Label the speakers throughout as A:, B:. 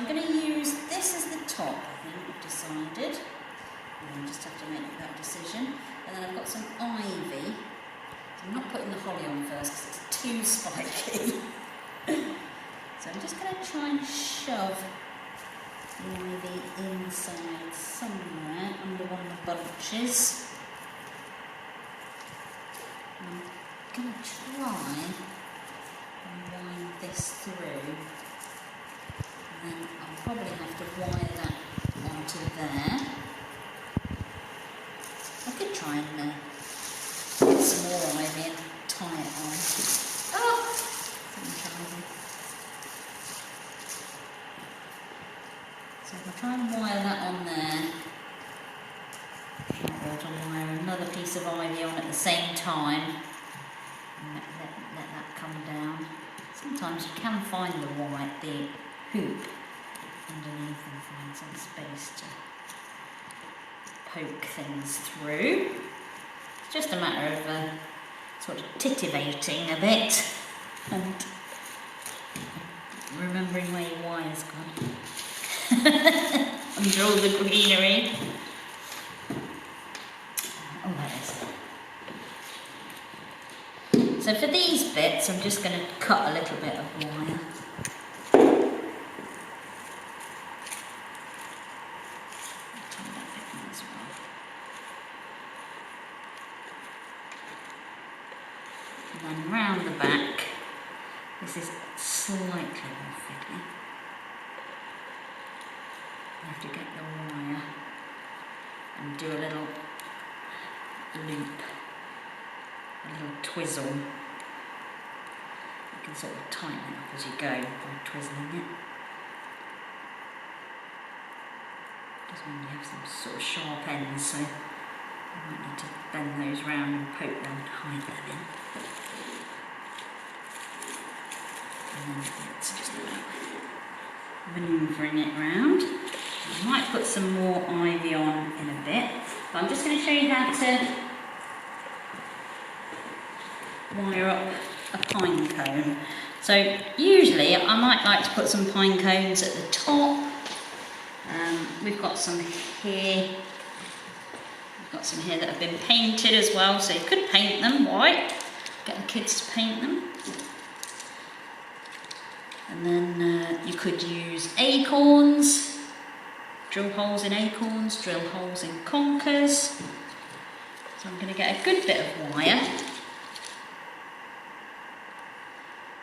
A: I'm going to use this as the top, I think I've decided. And I just have to make that decision. And then I've got some ivy. So I'm not putting the holly on first because it's too spiky. So I'm just going to try and shove the ivy inside somewhere under one of the bunches. And I'm going to try and wind this through. And then I'll probably have to wire that onto there. I could try and get some more ivy and tie it on. Oh! So if I try and wire that on there, I might be able to wire another piece of ivy on at the same time and let that come down. Sometimes you can find the hoop underneath and find some space to poke things through. It's just a matter of sort of titivating a bit and remembering where your wire's gone under all the greenery. Oh, there it is. So for these bits, I'm just going to cut a little bit of wire. And then round the back, this is slightly more fiddly. You have to get the wire and do a little loop, a little twizzle. You can sort of tighten it up as you go by twizzling it. Does mean you have some sort of sharp ends, so you might need to bend those round and poke them and hide them in. And then it's just about manoeuvring it round. I might put some more ivy on in a bit, but I'm just going to show you how to wire up a pine cone. So usually I might like to put some pine cones at the top. We've got some here. We've got some here that have been painted as well, so you could paint them white, get the kids to paint them. And then you could use acorns, drill holes in acorns, drill holes in conkers. So I'm going to get a good bit of wire.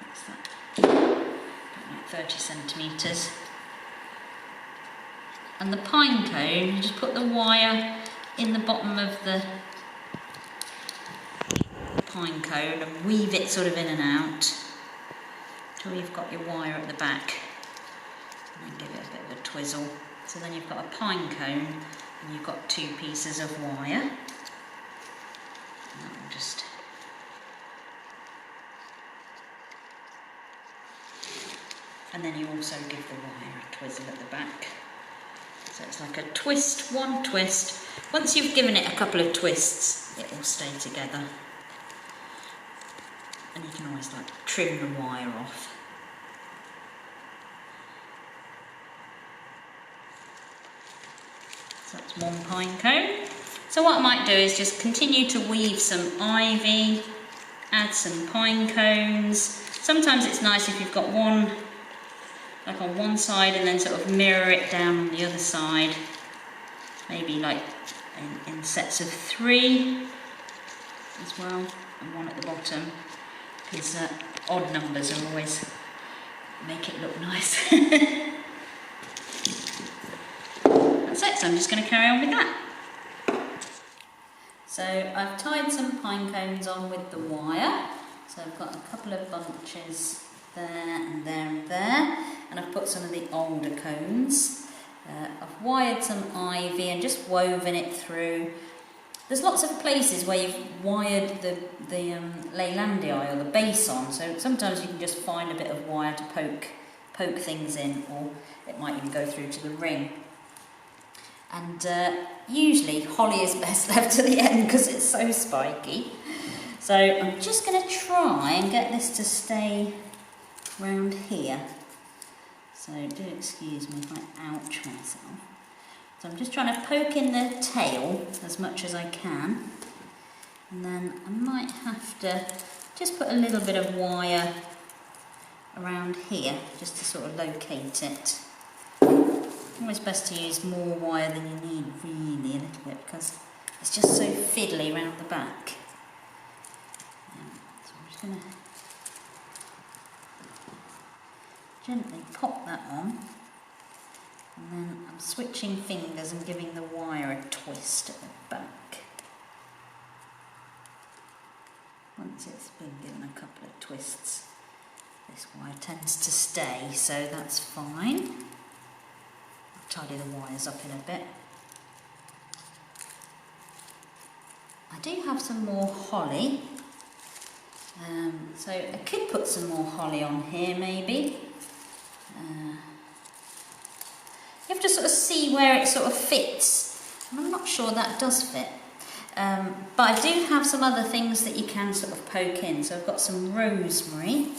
A: What's that? About like 30 centimetres. And the pine cone, you just put the wire in the bottom of the pine cone and weave it sort of in and out until you've got your wire at the back, and then give it a bit of a twizzle. So then you've got a pine cone and you've got two pieces of wire. And that will just and then you also give the wire a twizzle at the back. So it's like a twist, one twist. Once you've given it a couple of twists, it will stay together. And you can always like trim the wire off. So that's one pine cone. So what I might do is just continue to weave some ivy, add some pine cones. Sometimes it's nice if you've got one like on one side and then sort of mirror it down on the other side, maybe like in sets of 3 as well, and one at the bottom, because odd numbers are always make it look nice. That's it, so I'm just going to carry on with that. So I've tied some pine cones on with the wire, so I've got a couple of bunches there and there and there, and I've put some of the older cones. I've wired some ivy and just woven it through. There's lots of places where you've wired the leylandii or the base on, so sometimes you can just find a bit of wire to poke things in, or it might even go through to the ring. And usually holly is best left to the end because it's so spiky. So I'm just going to try and get this to stay round here. So So do excuse me if I ouch myself. So I'm just trying to poke in the tail as much as I can. And then I might have to just put a little bit of wire around here just to sort of locate it. Always best to use more wire than you need, really, a little bit, because it's just so fiddly around the back. So I'm just going to gently pop that on, and then I'm switching fingers and giving the wire a twist at the back. Once it's been given a couple of twists, this wire tends to stay, so that's fine. I'll tidy the wires up in a bit. I do have some more holly, so I could put some more holly on here maybe. You have to sort of see where it sort of fits, and I'm not sure that does fit. But I do have some other things that you can sort of poke in. So I've got some rosemary,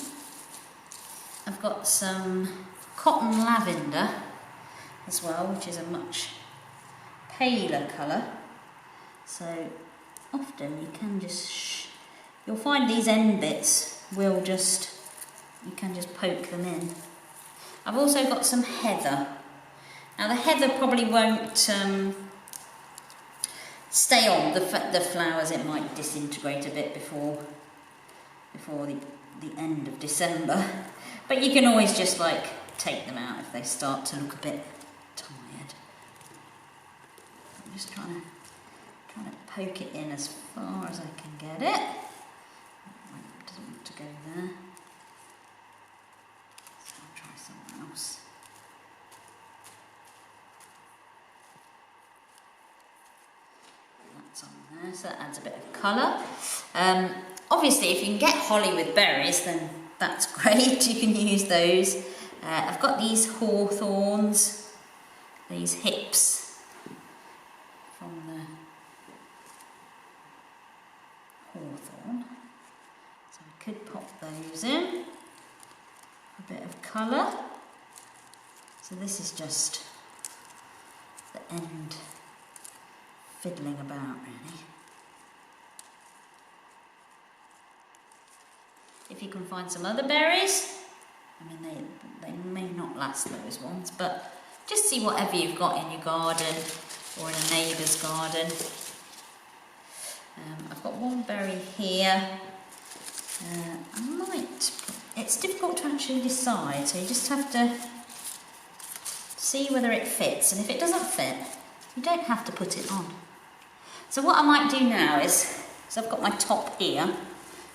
A: I've got some cotton lavender as well, which is a much paler colour. So often you can just, you'll find these end bits will just, you can just poke them in. I've also got some heather. Now the heather probably won't stay on the flowers, it might disintegrate a bit before the end of December. But you can always just like take them out if they start to look a bit tired. I'm just trying to poke it in as far as I can get it. It doesn't want to go there. So I'll try somewhere else. That's on there, so that adds a bit of colour. Obviously, if you can get holly with berries, then that's great. You can use those. I've got these hawthorns, these hips from the hawthorn. So I could pop those in. A bit of colour. So this is just the end fiddling about, really. If you can find some other berries, I mean they may not last, those ones, but just see whatever you've got in your garden or in a neighbour's garden. I've got one berry here. I might, it's difficult to actually decide, so you just have to see whether it fits, and if it doesn't fit, you don't have to put it on. So what I might do now is I've got my top here,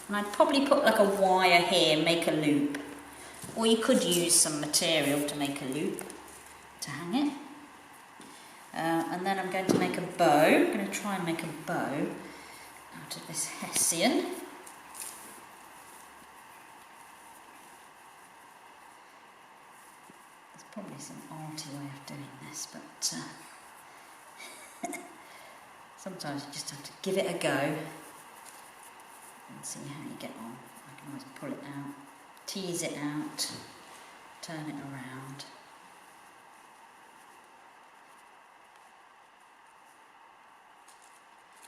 A: and I'd probably put like a wire here, make a loop. Or you could use some material to make a loop to hang it. And then I'm going to make a bow. I'm going to try and make a bow out of this hessian. There's probably some arty way of doing this, but sometimes you just have to give it a go and see how you get on. I can always pull it out, tease it out, turn it around.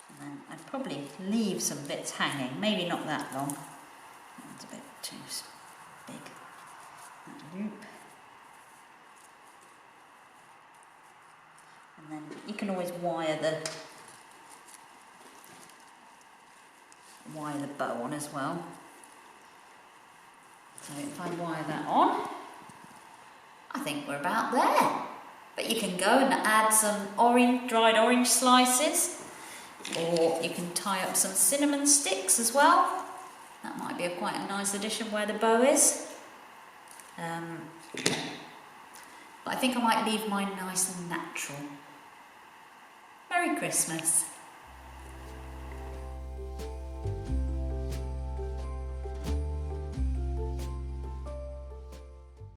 A: And then I'd probably leave some bits hanging, maybe not that long. That's a bit too big, that loop. And then you can always wire the bow on as well. So if I wire that on, I think we're about there. But you can go and add some dried orange slices, or you can tie up some cinnamon sticks as well. That might be quite a nice addition where the bow is. But I think I might leave mine nice and natural. Merry Christmas.